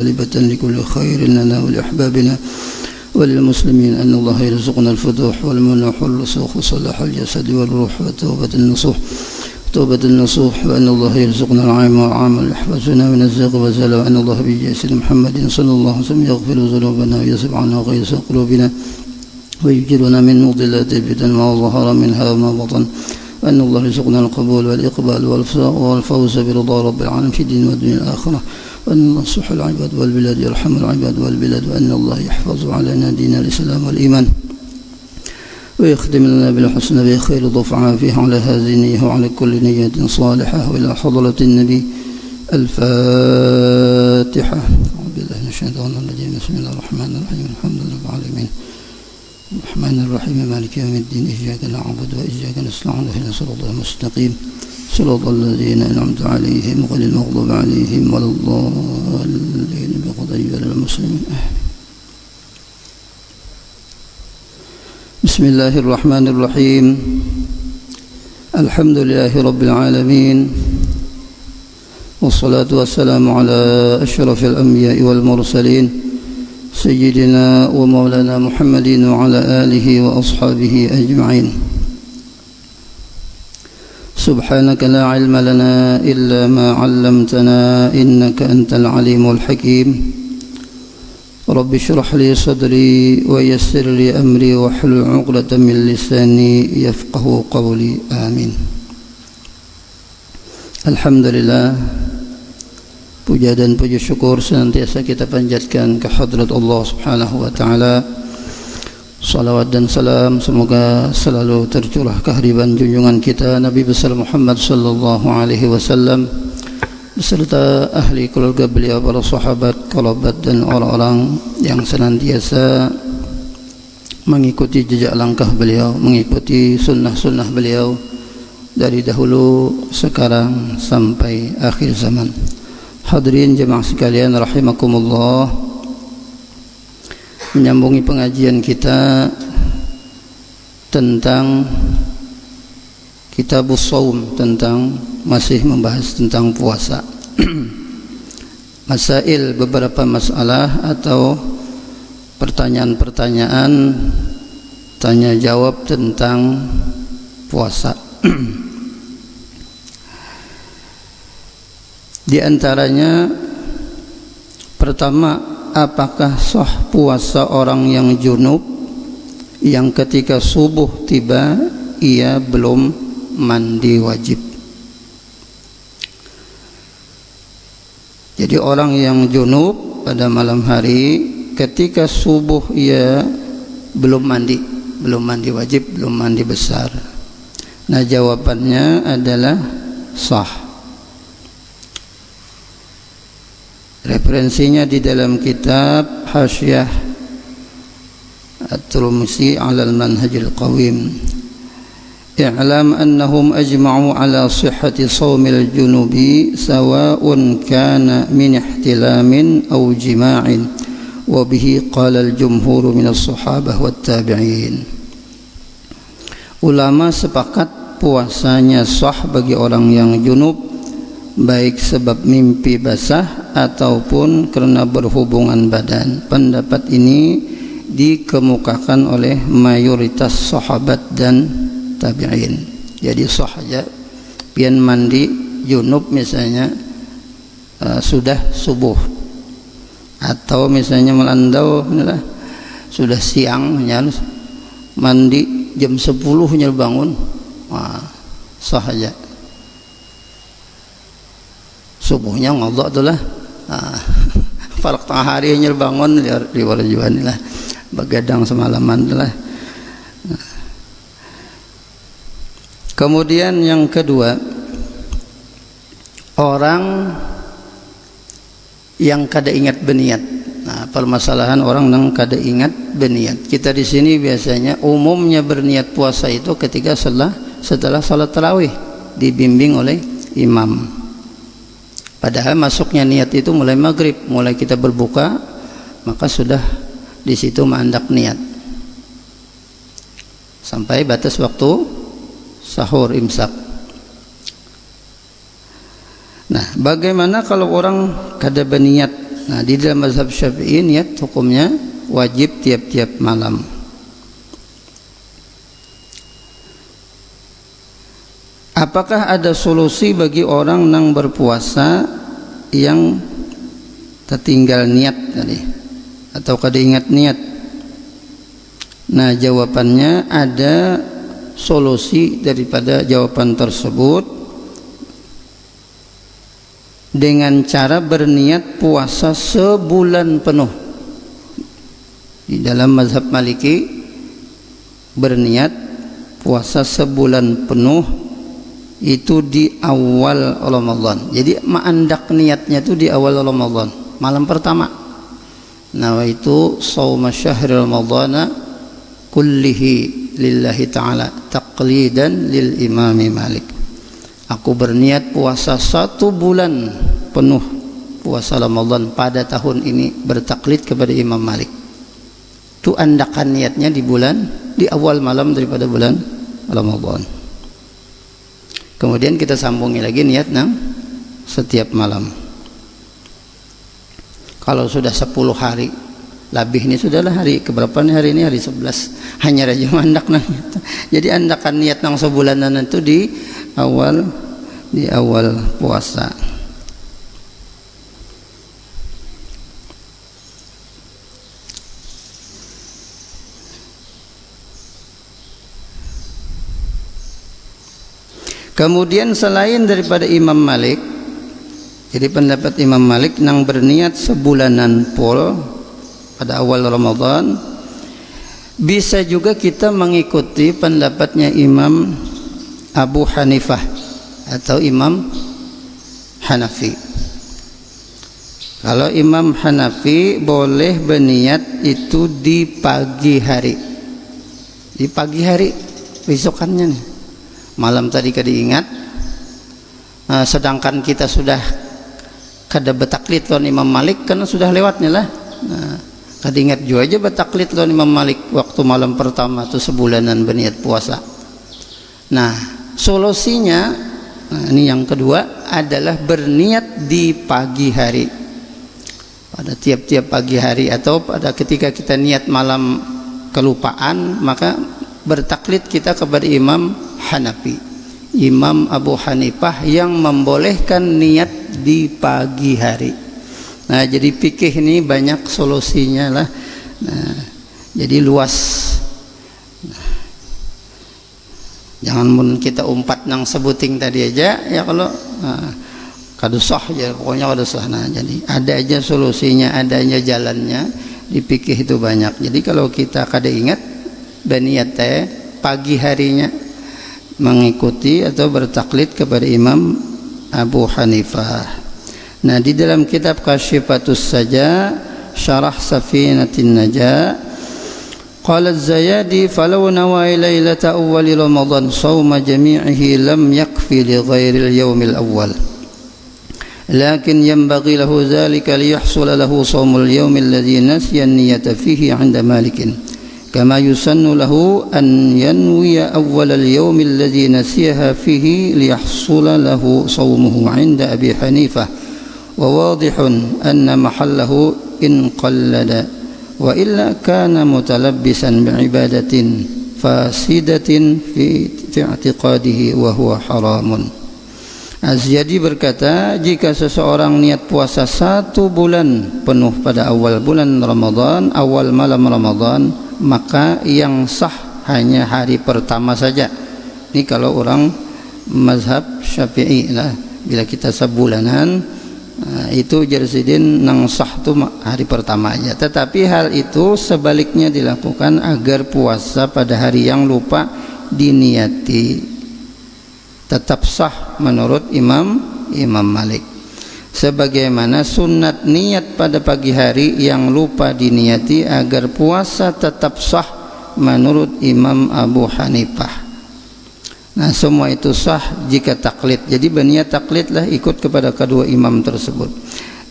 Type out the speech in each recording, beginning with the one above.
جالبة لكل خير لنا ولأحبابنا وللمسلمين أن الله يرزقنا الفتوح والمنح والرسوخ وصلاح الجسد والروح توبة النصوح وأن الله يرزقنا العام والعمل يحفظنا من الزيغ والزلل وأن الله بجسد محمد صلى الله عليه وسلم يغفر ذنوبنا ويصب عنا غيظ قلوبنا ويجرنا من مضلات الفتن ما ظهر منها وما بطن وأن الله يرزقنا القبول والإقبال والفوز برضا رب العالمين في الدين والدنيا الآخرة وأن الله يصلح العباد والبلاد يرحم العباد والبلاد وأن الله يحفظ علينا دين الإسلام والإيمان ويخدم لنا بالحسنى بخير ضف عافية على هذه النية وعلى كل نية صالحة وإلى حضرة النبي الفاتحة. أعوذ بالله من الشيطان الرجيم. بسم الله الرحمن الرحيم. الحمد لله رب العالمين الرحمن الرحيم مالك يوم الدين إياك نعبد وإياك نستعين اهدنا الصراط المستقيم صراط الذين أنعمت عليهم غير المغضوب عليهم ولا الضالين بقدر المسلمين. بسم الله الرحمن الرحيم. الحمد لله رب العالمين والصلاة والسلام على أشرف الأنبياء والمرسلين سيدنا ومولانا محمد وعلى آله وأصحابه أجمعين. سبحانك لا علم لنا إلا ما علمتنا إنك أنت العليم الحكيم. رب اشرح لي صدري ويسر لي أمري واحلل عقدة من لساني يفقه قولي. آمين. Alhamdulillah, puja dan puji syukur senantiasa kita panjatkan ke hadrat Allah Subhanahu wa taala. Salawat dan salam semoga selalu tercurah kehadiran junjungan kita Nabi besar Muhammad sallallahu alaihi wasallam beserta ahli keluarga beliau, para sahabat, kerabat dan orang-orang yang senantiasa mengikuti jejak langkah beliau, mengikuti sunnah-sunnah beliau dari dahulu sekarang sampai akhir zaman. Hadirin jemaah sekalian rahimakumullah, menyambungi pengajian kita tentang Kitabus Shaum, masih membahas tentang puasa. Masail, beberapa masalah atau pertanyaan-pertanyaan tanya jawab tentang puasa. Di antaranya pertama, apakah sah puasa orang yang junub yang ketika subuh tiba ia belum mandi wajib? Jadi orang yang junub pada malam hari ketika subuh ia belum mandi wajib, belum mandi besar. Nah, jawabannya adalah sah. Referensinya di dalam kitab Hasyiah At-Tirmizi 'ala al-Manhaj al-Qawim. I'lam annahum ajma'u 'ala sihhati shaumil junubi sawa'un kana min ihtilamin aw jima'in wa bihi qala al-jumhur min as-sahabah wat tabi'in. Ulama sepakat puasanya sah bagi orang yang junub baik sebab mimpi basah ataupun karena berhubungan badan. Pendapat ini dikemukakan oleh mayoritas sahabat dan tabi'in. Jadi sah aja pian mandi junub misalnya sudah subuh, atau misalnya melandau sudah siang, mandi jam 10 bangun, sah aja. Subuhnya ngodok tu lah, farak tengah hari bangun liwar juan lah, begadang semalaman tu lah. Kemudian yang kedua, orang yang kada ingat berniat. Nah, permasalahan orang yang kada ingat berniat. Kita di sini biasanya umumnya berniat puasa itu ketika setelah salat tarawih dibimbing oleh imam. Padahal masuknya niat itu mulai maghrib, mulai kita berbuka, maka sudah di situ mandak niat sampai batas waktu sahur imsak. Nah, bagaimana kalau orang kada berniat Nah, di dalam mazhab Syafi'i niat hukumnya wajib tiap-tiap malam. Apakah ada solusi bagi orang yang berpuasa yang tertinggal niat tadi atau kada ingat niat? Nah, jawabannya ada solusi daripada jawaban tersebut dengan cara berniat puasa sebulan penuh. Di dalam mazhab Maliki berniat puasa sebulan penuh itu di awal Ramadan. Jadi ma'andak niatnya itu di awal Ramadan, malam pertama. Nawaitu shauma syahri ramadhana kullihi lillahi ta'ala taqlidan lil imami Malik. Aku berniat puasa 1 bulan penuh puasa Ramadan pada tahun ini bertaklid kepada Imam Malik. Itu andakan niatnya di awal malam daripada bulan Ramadan. Kemudian kita sambungi lagi niat setiap malam. Kalau sudah 10 hari lebih, ini sudahlah hari keberapa nih hari ini? Hari 11. Hanya raja mandak nang. Jadi andakan niat nang sebulanan itu di awal puasa. Kemudian selain daripada Imam Malik, jadi pendapat Imam Malik nang berniat sebulanan pol pada awal Ramadan, bisa juga kita mengikuti pendapatnya Imam Abu Hanifah atau Imam Hanafi. Kalau Imam Hanafi boleh berniat itu di pagi hari, besokannya nih. Malam tadi kada ingat, sedangkan kita sudah kada betaklid lawan Imam Malik karena sudah lewatnya lah. Kada ingat juga aja betaklid lawan Imam Malik waktu malam pertama tu sebulanan berniat puasa. Nah, solusinya ini yang kedua adalah berniat di pagi hari. Pada tiap-tiap pagi hari atau pada ketika kita niat malam kelupaan, maka bertaklid kita kepada Imam Hanafi, Imam Abu Hanifah yang membolehkan niat di pagi hari. Nah, jadi fikih ini banyak solusinya lah. Nah, jadi luas. Jangan mun kita umpat nang sebuting tadi aja ya, kalau kada sah aja, pokoknya kada sah. Nah, jadi ada aja solusinya, adanya jalannya. Di fikih itu banyak. Jadi kalau kita kada ingat berniat pagi harinya mengikuti atau bertaklid kepada Imam Abu Hanifah. Nah, di dalam kitab Kasyifatus Saja Syarah Safinatin Najah, qala Az-Zayadi falau nawa lailata awwal Ramadan shauma jami'ihi lam yakfi li ghairi al-yawm al-awwal, lakin yanbaghi lahu dhalika liyahsul lahu shaumul yawm alladhi nasiya an-niyyata fihi 'inda Malikin. كما يسن له أن ينوي أول اليوم الذي نسيها فيه ليحصل له صومه عند أبي حنيفة، وواضح أن محله إن قلد، وإلا كان متلبسا بعبادة فاسدة في اعتقاده وهو حرام. Az-Ziyadi berkata, jika seseorang niat puasa 1 bulan penuh pada awal bulan Ramadan, awal malam Ramadan, maka yang sah hanya hari pertama saja. Ini kalau orang mazhab Syafi'i lah. Bila kita sebulanan, itu jersidin nang sah tu hari pertama aja. Tetapi hal itu sebaliknya dilakukan agar puasa pada hari yang lupa diniati tetap sah menurut Imam Malik. Sebagaimana sunat niat pada pagi hari yang lupa diniati agar puasa tetap sah menurut Imam Abu Hanifah. Nah, semua itu sah jika taklid. Jadi berniat taklid lah, ikut kepada kedua imam tersebut.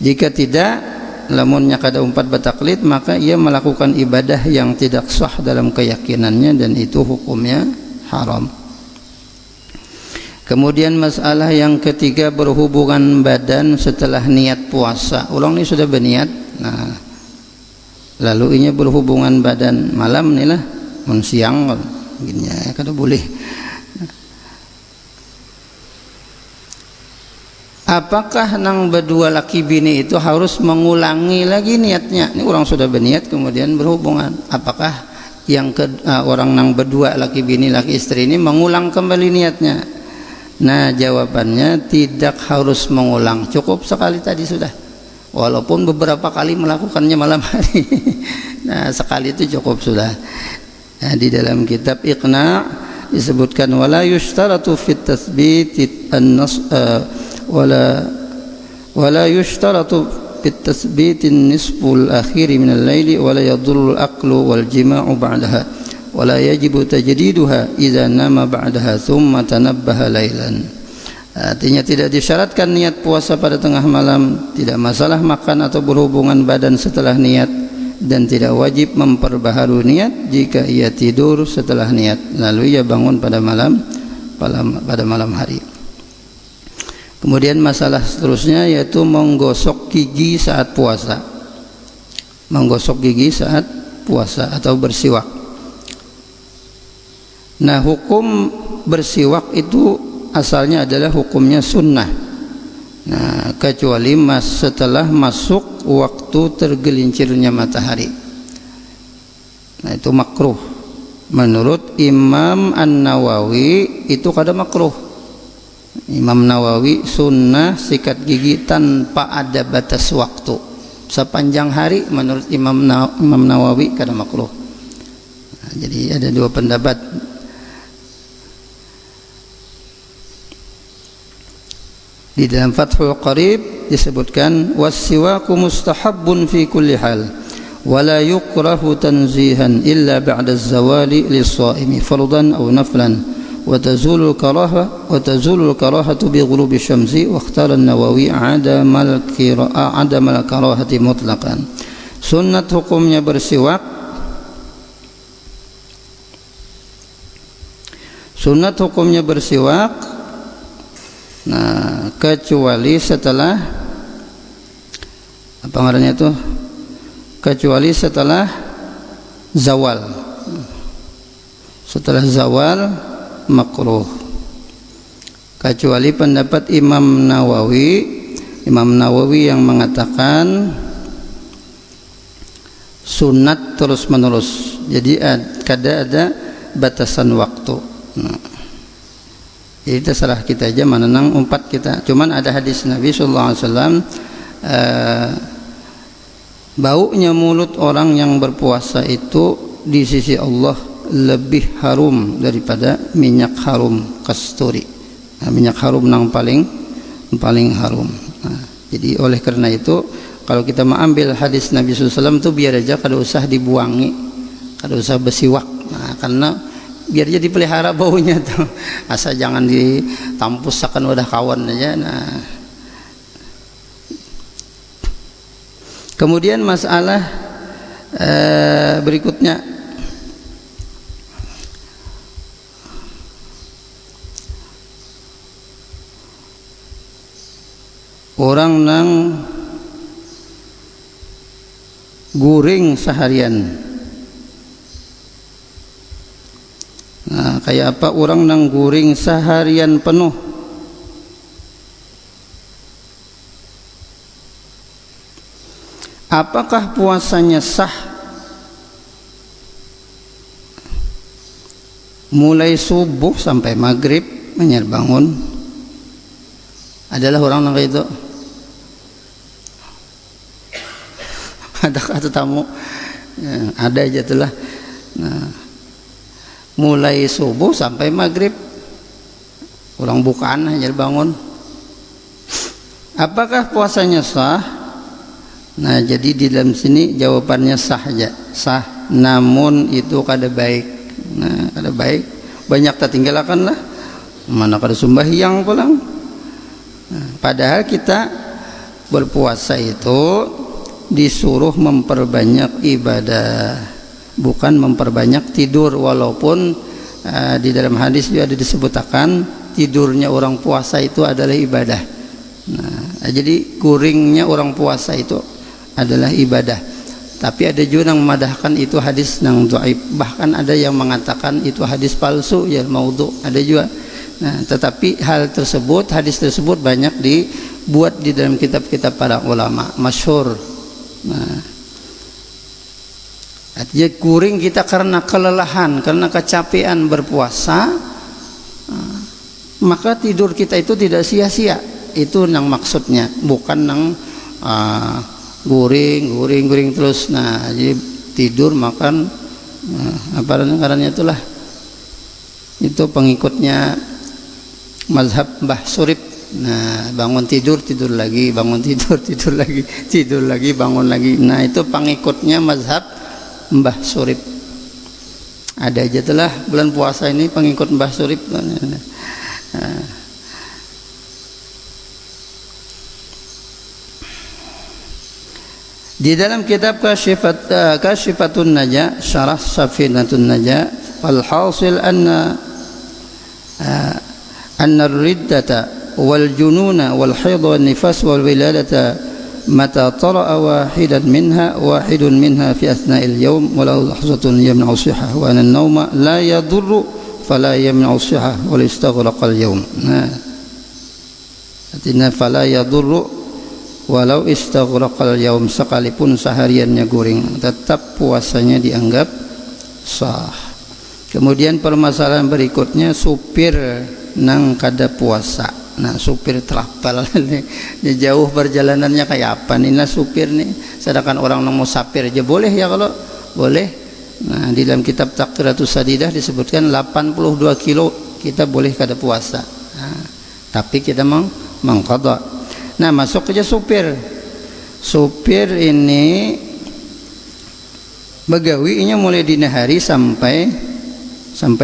Jika tidak, lamunnya kada umpat bertaklid, maka ia melakukan ibadah yang tidak sah dalam keyakinannya dan itu hukumnya haram. Kemudian masalah yang ketiga, berhubungan badan setelah niat puasa. Ulang ini sudah berniat, nah lalu ini berhubungan badan malam nih lah, siang gini ya, kada boleh. Apakah nang berdua laki bini itu harus mengulangi lagi niatnya? Ini orang sudah berniat kemudian berhubungan. Apakah yang orang nang berdua laki bini laki istri ini mengulang kembali niatnya? Nah jawabannya tidak harus mengulang, cukup sekali tadi sudah. Walaupun beberapa kali melakukannya malam hari. Nah sekali itu cukup sudah. Nah, di dalam kitab Iqna disebutkan wala yushtaratu fit tathbit an-nas wala yushtaratu fit tathbit an-nisful akhir min al-laili wala yadurru al-aqlu wal jima'u ba'daha wala yajibu tajdiduha idza nama ba'daha thumma tanabbaha lailan. Artinya tidak disyaratkan niat puasa pada tengah malam, tidak masalah makan atau berhubungan badan setelah niat, dan tidak wajib memperbaharui niat jika ia tidur setelah niat lalu ia bangun pada malam hari. Kemudian masalah seterusnya yaitu menggosok gigi saat puasa. Menggosok gigi saat puasa atau bersiwak. Nah hukum bersiwak itu asalnya adalah hukumnya sunnah. Nah kecuali setelah masuk waktu tergelincirnya matahari. Nah itu makruh. Menurut Imam An-Nawawi itu kada makruh. Imam Nawawi sunnah sikat gigi tanpa ada batas waktu sepanjang hari. Menurut Imam Nawawi kada makruh. Nah, jadi ada dua pendapat. Di dalam Fathul Qarib disebutkan wassiwaku mustahabbun fi kulli hal wala yukrahu tanzihan illa ba'da az-zawali lis-shaimi fardan aw naflan wa tazulu al-karahatu bi ghurubi syamsi wa ikhtara an-Nawawi adama al-karahati mutlaqan. Sunnat hukumnya bersiwak, nah kecuali setelah apa ngarannya itu, kecuali setelah zawal. Setelah zawal makruh, kecuali pendapat Imam Nawawi yang mengatakan sunat terus menerus, jadi kada ada batasan waktu. Nah, jadi terserah kita aja mana nang umpat kita. Cuman ada hadis Nabi sallallahu alaihi wasallam, baunya mulut orang yang berpuasa itu di sisi Allah lebih harum daripada minyak harum kasturi. Nah, minyak harum nang paling harum. Nah, jadi oleh karena itu kalau kita mengambil hadis Nabi sallallahu alaihi wasallam itu biar aja kada usah dibuangi, kada usah bersiwak. Nah, karena biar jadi pelihara baunya tuh, asal jangan ditampus akan wadah kawan aja. Nah kemudian masalah berikutnya, orang nang guring seharian. Nah, kayak apa orang nang guring seharian penuh? Apakah puasanya sah? Mulai subuh sampai maghrib menyar bangun. Adalah orang nang kayak itu. Ada kata tamu, ya, ada aja itulah. Nah mulai subuh sampai maghrib orang bukaan hanya bangun. Apakah puasanya sah? Nah jadi di dalam sini jawabannya sah aja, sah, namun itu kada baik. Nah kada baik, banyak tertinggalkan lah, mana kada sembahyang pulang. Nah, padahal kita berpuasa itu disuruh memperbanyak ibadah, bukan memperbanyak tidur. Walaupun di dalam hadis juga ada disebutkan tidurnya orang puasa itu adalah ibadah. Nah, jadi kuringnya orang puasa itu adalah ibadah. Tapi ada juga yang memadahkan itu hadis yang dhaif. Bahkan ada yang mengatakan itu hadis palsu, ya maudhu, ada juga. Nah, tetapi hal tersebut, hadis tersebut banyak dibuat di dalam kitab-kitab para ulama, masyhur. Nah, artinya kuring kita karena kelelahan, karena kecapean berpuasa, maka tidur kita itu tidak sia-sia. Itu yang maksudnya, bukan yang guring terus. Nah, jadi tidur makan apa namanya itulah, itu pengikutnya mazhab Mbah Surip. Nah, bangun tidur lagi, bangun tidur lagi, bangun lagi. Nah, itu pengikutnya mazhab Mbah Surip. Ada aja telah bulan puasa ini pengikut Mbah Surip. Di dalam kitab Kasyifatun Naja, Syarah Safinatun Naja, wal hasil anna ar-riddata wal jununa wal haid wal nifas wal wiladata mata tara'a wahidun minha fi athna'il yawm walau lahzatun yamna'u sihah wa anna an-nawma la yadurru fala yamna'u sihah wal istaghraqa al-yawm. Nah, artinya fala yadurru walau istaghraqal yaum, sekalipun sehariannya guring tetap puasanya dianggap sah. Kemudian permasalahan berikutnya supir nang kada puasa. Nah, supir trapal ini jauh perjalanannya kayak apa nih nah supir nih, sedangkan orang nang musafir aja boleh ya, kalau boleh. Nah, di dalam kitab Taqriratus Sadidah disebutkan 82 kilo kita boleh kada puasa. Nah, tapi kita mengqadha. Nah, masuk aja supir. Supir ini begawinya mulai dini hari sampai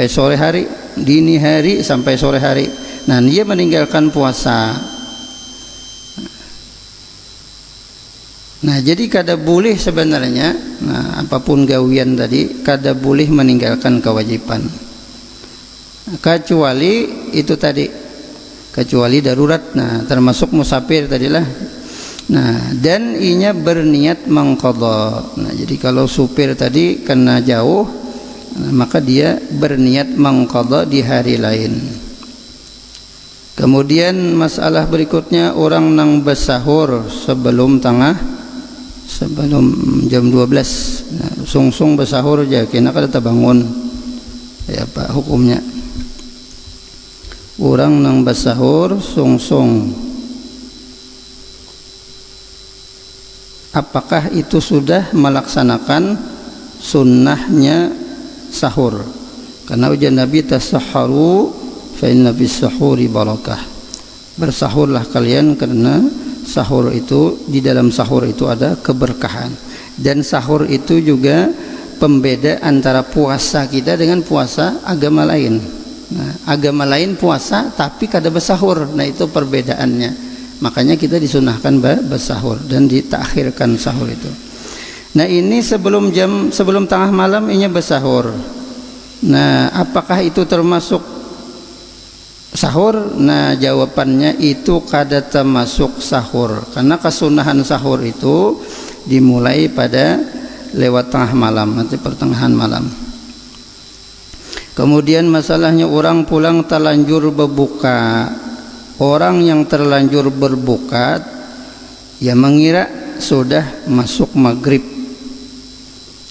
sore hari, dini hari sampai sore hari. Nah, dia meninggalkan puasa. Nah, jadi kada boleh sebenarnya, nah, apapun gawian tadi kada boleh meninggalkan kewajiban. Kecuali itu tadi, kecuali darurat. Nah, termasuk musafir tadilah. Nah, dan inya berniat mengqadha. Nah, jadi kalau supir tadi kena jauh, nah, maka dia berniat mengqadha di hari lain. Kemudian masalah berikutnya, orang nang bersahur sebelum jam 12. Nah, sung-sung bersahur aja kena kada bangun. Ya apa hukumnya? Orang nang bersahur sung-sung, apakah itu sudah melaksanakan sunnahnya sahur? Karena ujian Nabi, tasahharu fa inna bis sahuri barakah. Bersahurlah kalian karena sahur itu, di dalam sahur itu ada keberkahan. Dan sahur itu juga pembeda antara puasa kita dengan puasa agama lain. Nah, agama lain puasa tapi kada bersahur. Nah, itu perbedaannya. Makanya kita disunahkan bersahur dan ditakhirkan sahur itu. Nah, ini sebelum tengah malam ini bersahur. Nah, apakah itu termasuk sahur? Nah, jawabannya itu kada termasuk sahur, karena kesunahan sahur itu dimulai pada lewat tengah malam, nanti pertengahan malam. Kemudian masalahnya orang pulang terlanjur berbuka. Orang yang terlanjur berbuka ya mengira sudah masuk maghrib.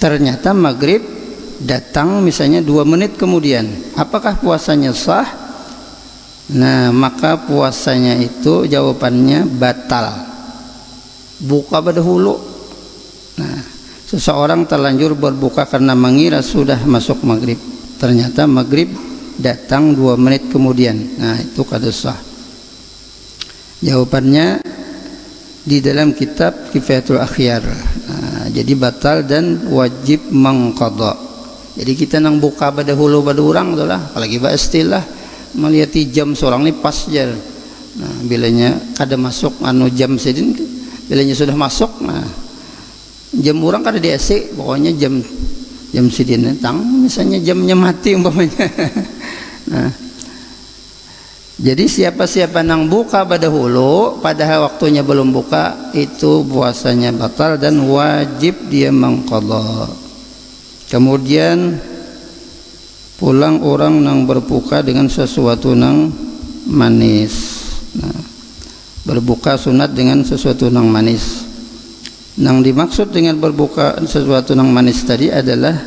Ternyata maghrib datang misalnya 2 menit kemudian. Apakah puasanya sah? Nah, maka puasanya itu jawabannya batal. Buka berdahulu. Nah, seseorang terlanjur berbuka karena mengira sudah masuk maghrib. Ternyata maghrib datang 2 menit kemudian. Nah, itu kada sah. Jawabannya di dalam kitab Kifayatul Akhyar. Nah, jadi batal dan wajib mengqadha. Jadi kita nang buka berdahulu pada orang tu lah, apalagi istilah melihat jam seorang ni pas je. Nah, bilanya kada masuk jam sedin, bilanya sudah masuk, nah jam orang kada diasik, pokoknya jam sedin tang misalnya jamnya mati umpamanya. Nah, Jadi siapa-siapa nang buka dahulu padahal waktunya belum buka, itu puasanya batal dan wajib dia mengqadha. Kemudian pulang orang nang berbuka dengan sesuatu nang manis. Nah, berbuka sunat dengan sesuatu nang manis. Nang dimaksud dengan berbuka sesuatu nang manis tadi adalah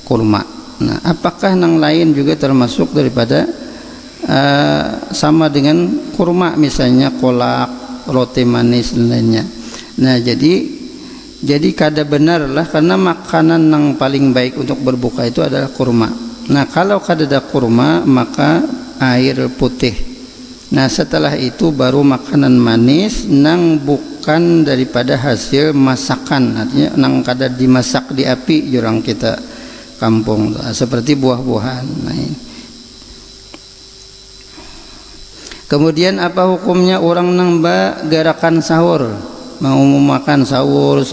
kurma. Nah, apakah nang lain juga termasuk daripada sama dengan kurma, misalnya kolak, roti manis dan lainnya. Nah, jadi kada benarlah, karena makanan yang paling baik untuk berbuka itu adalah kurma. Nah, kalau kada ada kurma maka air putih. Nah, setelah itu baru makanan manis nang bukan daripada hasil masakan, artinya nang kada dimasak di api jurang kita kampung, seperti buah-buahan. Nah, ini. Kemudian apa hukumnya orang nang gerakan sahur, mau makan sahur.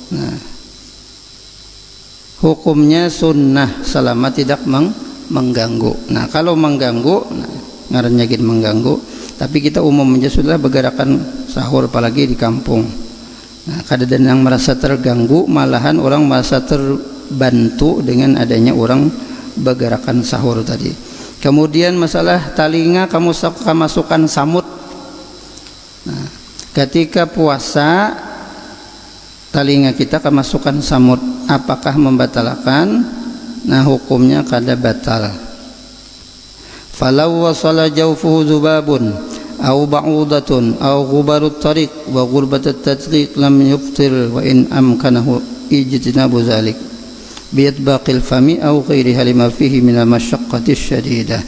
Nah, hukumnya sunnah selama tidak mengganggu. Nah, kalau mengganggu, nah, ngarannya gitu mengganggu. Tapi kita umumnya sudah bergerakan sahur, apalagi di kampung. Nah, kadang yang merasa terganggu, malahan orang merasa terbantu dengan adanya orang bergerakan sahur tadi. Kemudian masalah telinga kamu masukkan samut. Nah, ketika puasa telinga kita kemasukan samut, apakah membatalkan? Nah, hukumnya kada batal. Falau wasala jawfuhu zubabun aw ba'udatun aw ghubarut tariq wa ghurbatut tadqiq lam yuftir wa in amkanahu ijtinabu zalik biatbaqil fami aw ghairiha lima fihi min al-masyaqqati syadidah.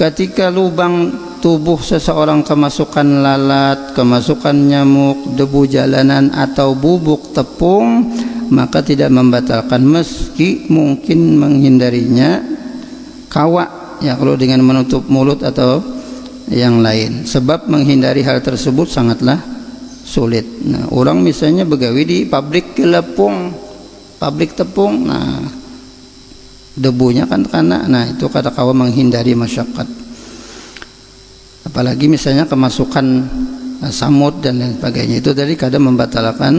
Ketika lubang tubuh seseorang kemasukan lalat, kemasukan nyamuk, debu jalanan atau bubuk tepung, maka tidak membatalkan meski mungkin menghindarinya kawa, ya, kalau dengan menutup mulut atau yang lain. Sebab menghindari hal tersebut sangatlah sulit. Nah, orang misalnya begawi di pabrik pabrik tepung, nah debunya kan kena, nah itu kata kawa menghindari masyakat. Apalagi misalnya kemasukan samut dan lain sebagainya, itu tadi kadang membatalkan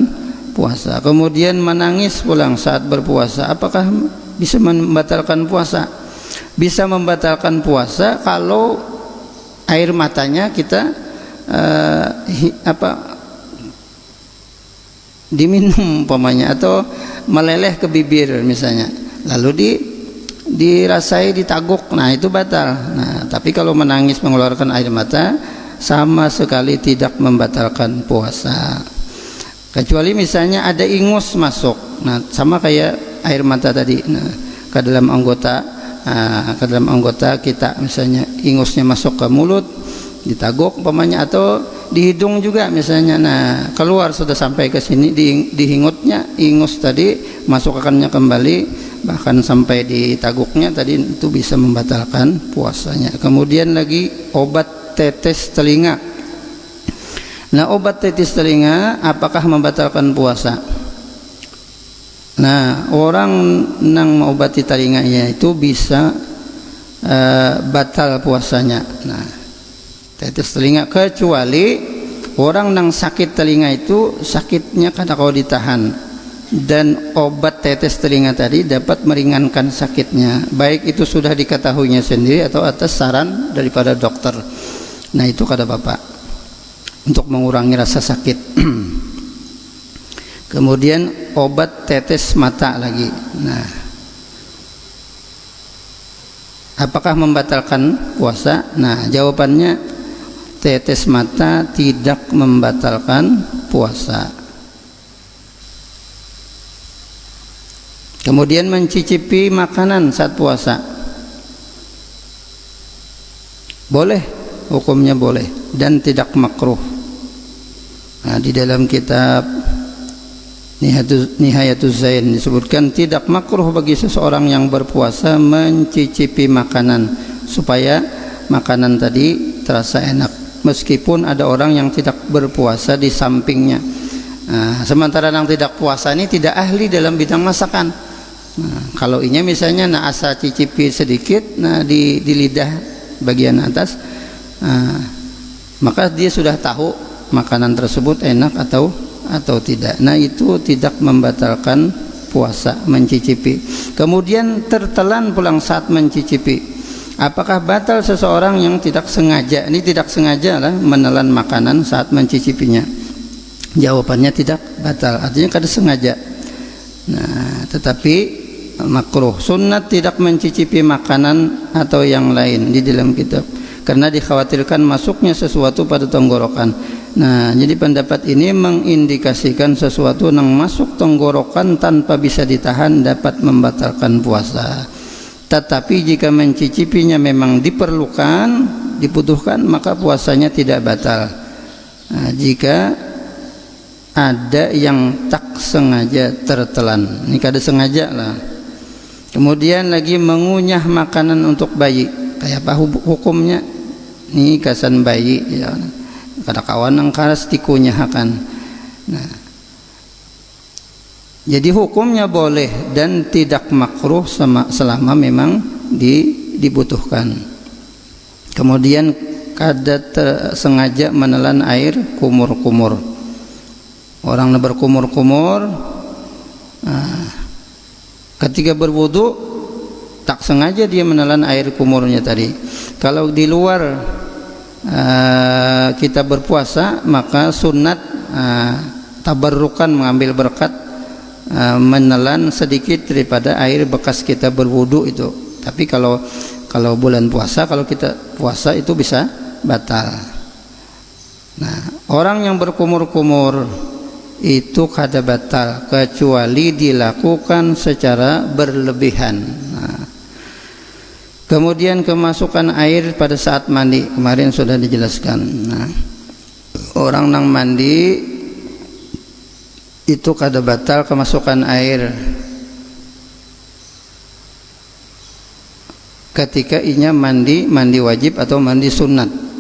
puasa. Kemudian menangis pulang saat berpuasa, apakah bisa membatalkan puasa? Bisa membatalkan puasa kalau air matanya kita diminum umpamanya, atau meleleh ke bibir misalnya, lalu dirasai, ditaguk, nah itu batal. Nah, tapi kalau menangis mengeluarkan air mata sama sekali tidak membatalkan puasa, kecuali misalnya ada ingus masuk, nah sama kayak air mata tadi, nah, ke dalam anggota kita, misalnya ingusnya masuk ke mulut, ditaguk umpamanya, atau di hidung juga misalnya, nah keluar sudah sampai ke sini, dihingutnya ingus tadi masukkannya kembali, bahkan sampai ditaguknya tadi, itu bisa membatalkan puasanya. Kemudian lagi obat tetes telinga. Nah, obat tetes telinga apakah membatalkan puasa? Nah, orang nang mengobati telinganya itu bisa batal puasanya. Nah, tetes telinga, kecuali orang nang sakit telinga itu sakitnya kada kau ditahan, dan obat tetes telinga tadi dapat meringankan sakitnya, baik itu sudah diketahuinya sendiri atau atas saran daripada dokter. Nah, itu kata bapak untuk mengurangi rasa sakit. Kemudian obat tetes mata lagi. Nah, apakah membatalkan puasa? Nah, jawabannya tetes mata tidak membatalkan puasa. Kemudian mencicipi makanan saat puasa, boleh, hukumnya boleh dan tidak makruh. Nah, di dalam kitab Nihayatul Zain disebutkan tidak makruh bagi seseorang yang berpuasa mencicipi makanan supaya makanan tadi terasa enak, meskipun ada orang yang tidak berpuasa di sampingnya. Nah, sementara yang tidak puasa ini tidak ahli dalam bidang masakan. Nah, kalau ini misalnya asa cicipi sedikit, nah di lidah bagian atas maka dia sudah tahu makanan tersebut enak atau tidak. Nah, itu tidak membatalkan puasa, mencicipi. Kemudian tertelan pulang saat mencicipi. Apakah batal seseorang yang tidak sengaja? Ini tidak sengaja lah menelan makanan saat mencicipinya. Jawabannya tidak batal, artinya kada sengaja. Nah, tetapi makruh, sunnat tidak mencicipi makanan atau yang lain di dalam kitab, karena dikhawatirkan masuknya sesuatu pada tenggorokan. Nah, jadi pendapat ini mengindikasikan sesuatu yang masuk tenggorokan tanpa bisa ditahan dapat membatalkan puasa. Tetapi jika mencicipinya memang diperlukan, dibutuhkan, maka puasanya tidak batal. Nah, jika ada yang tak sengaja tertelan, ini kada sengaja lah. Kemudian lagi mengunyah makanan untuk bayi, kayak apa hukumnya? Ini kasan bayi, ya. Kada kawan yang karas dikunyahakan. Nah, jadi hukumnya boleh dan tidak makruh selama memang dibutuhkan. Kemudian kada sengaja menelan air kumur-kumur. Orang berkumur-kumur, ketika berwudu tak sengaja dia menelan air kumurnya tadi. Kalau di luar kita berpuasa, maka sunat tabarrukan, mengambil berkat, menelan sedikit daripada air bekas kita berwudu itu. Tapi kalau bulan puasa, kalau kita puasa itu bisa batal. Nah, orang yang berkumur-kumur itu kada batal kecuali dilakukan secara berlebihan. Nah, kemudian kemasukan air pada saat mandi, kemarin sudah dijelaskan. Nah, orang nang mandi itu kada batal kemasukan air ketika inya mandi wajib atau mandi sunat.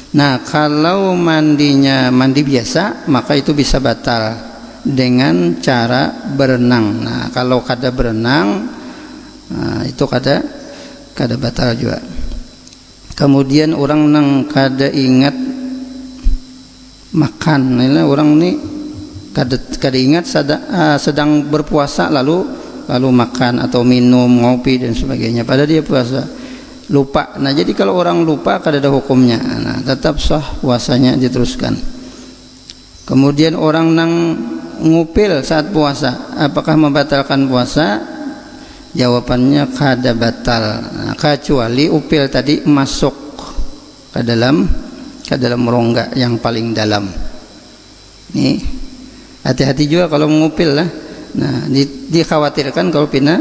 Nah, kalau mandinya mandi biasa, maka itu bisa batal dengan cara berenang. Nah, kalau kada berenang, itu kada batal juga. Kemudian orang nang kada ingat makan, ini orang ini kada ingat sedang berpuasa lalu makan atau minum, ngopi dan sebagainya, padahal dia puasa, lupa. Nah, jadi kalau orang lupa kada ada hukumnya. Nah, tetap sah puasanya, diteruskan. Kemudian orang nang ngupil saat puasa, apakah membatalkan puasa? Jawabannya kada batal. Nah, kecuali upil tadi masuk ke dalam rongga yang paling dalam. Nih, hati-hati juga kalau mengupil lah. Nah, dikhawatirkan kalau pina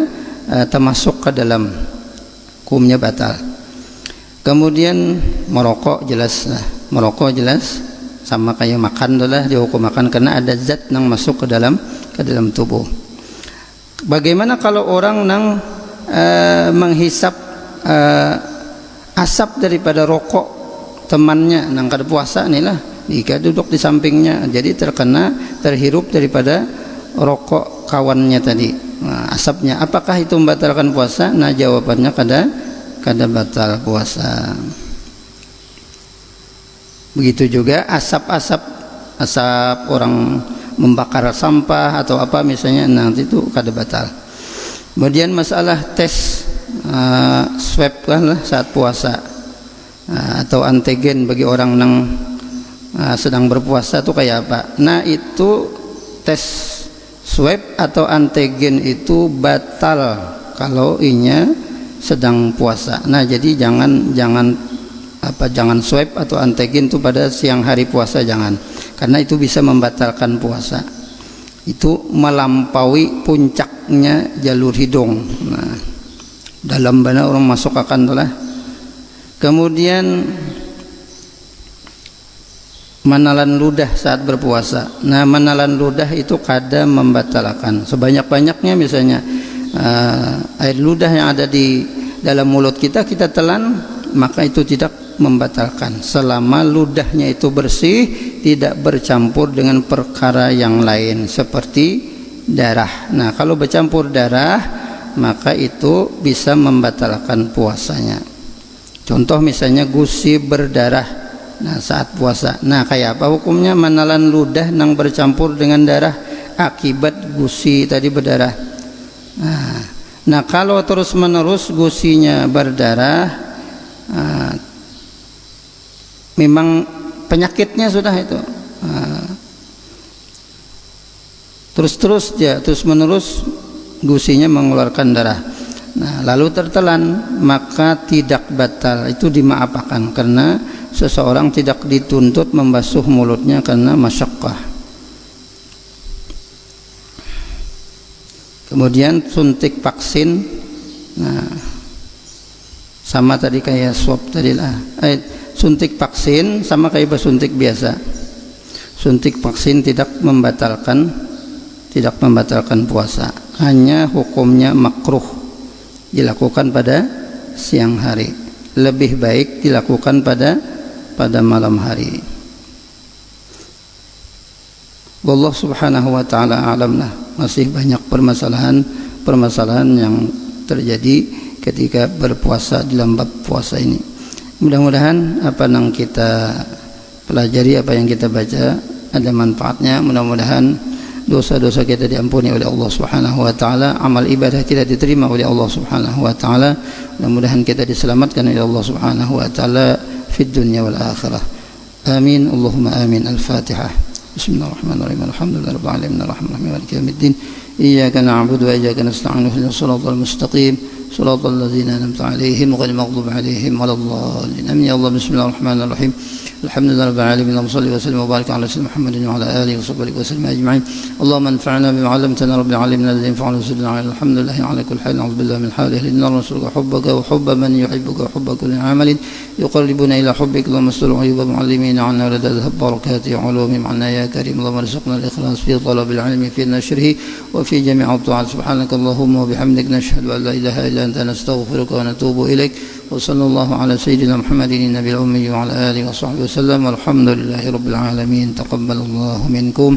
termasuk ke dalam, hukumnya batal. Kemudian merokok jelas lah, merokok jelas sama kayak makan lah, dihukum makan karena ada zat yang masuk ke dalam tubuh. Bagaimana kalau orang nang menghisap asap daripada rokok temannya nang kada puasa nih lah, jika duduk di sampingnya, jadi terhirup daripada rokok kawannya tadi, nah, asapnya, apakah itu membatalkan puasa? Nah, jawabannya kada batal puasa. Begitu juga asap orang membakar sampah atau apa misalnya, nanti itu kada batal. Kemudian masalah tes swab lah saat puasa, atau antigen bagi orang yang sedang berpuasa itu kayak apa? Nah, itu tes swab atau antigen itu batal kalau inya sedang puasa. Nah, jadi jangan swab atau antigen itu pada siang hari puasa, jangan, karena itu bisa membatalkan puasa. Itu melampaui puncaknya jalur hidung. Nah, dalam benar orang masuk akan itulah. Kemudian menelan ludah saat berpuasa. Nah, menelan ludah itu kada membatalkan. Sebanyak-banyaknya misalnya air ludah yang ada di dalam mulut kita telan, maka itu tidak membatalkan selama ludahnya itu bersih, tidak bercampur dengan perkara yang lain seperti darah. Nah, kalau bercampur darah, maka itu bisa membatalkan puasanya. Contoh misalnya gusi berdarah, nah saat puasa. Nah kayak apa hukumnya? Menelan ludah nang bercampur dengan darah akibat gusi tadi berdarah. Nah kalau terus menerus gusinya berdarah, memang penyakitnya sudah itu. Terus menerus gusinya mengeluarkan darah. Nah, lalu tertelan, maka tidak batal, itu dimaafkan karena seseorang tidak dituntut membasuh mulutnya karena masyaqqah. Kemudian suntik vaksin, nah sama tadi kayak swab tadi lah. Suntik vaksin sama kayak suntik biasa. Suntik vaksin tidak membatalkan puasa, hanya hukumnya makruh dilakukan pada siang hari, lebih baik dilakukan pada malam hari. Wallahu subhanahu wa ta'ala alamlah. Masih banyak permasalahan yang terjadi ketika berpuasa dalam bab puasa ini. Mudah-mudahan apa yang kita pelajari, apa yang kita baca ada manfaatnya. Mudah-mudahan dosa-dosa kita diampuni oleh Allah Subhanahu wa taala, amal ibadah kita diterima oleh Allah Subhanahu wa taala. Mudah-mudahan kita diselamatkan oleh Allah Subhanahu wa taala fid dunya wal akhirah. Amin. Allahumma amin. Al-Fatihah. Bismillahirrahmanirrahim. Alhamdulillahirabbil alamin arrahmanirrahim maliki yaumiddin. Iyyaka na'budu wa iyyaka nasta'in. Ihdinas siratal mustaqim. Siratal ladzina an'amta 'alaihim ghairil maghdubi 'alaihim waladdallin. Amin. Ya Allah. Bismillahirrahmanirrahim. Alhamdulillah rabbil alamin. Allahumma shalli wa sallim wa barik ala sayyidina Muhammadin wa ala alihi wa sahbihi wa sallam ajma'in. Allahumma anfa'na bima 'allamtana rabbil alamin alladhi yanfa'una sidna alhamdulillah ala kulli hal. A'udzu billahi min halihi inna rasulaka hubbaka wa hubba man yuhibbuka wa hubba kulli 'amalin yuqarribuna ila hubbika. Allahumma salli wa mu'allimina 'anna wa radha barakati 'ulumi ma'na ya karim. Allahumma arzuqna al-ikhlas fi talabil 'ilmi fi nashrihi wa fi jami' at-ta'at. Subhanaka Allahumma wa bihamdik nashhadu an la ilaha illa anta nastaghfiruka wa natubu ilaik. وصلى الله على سيدنا محمد النبي الأمي وعلى آله وصحبه وسلم والحمد لله رب العالمين. تقبل الله منكم.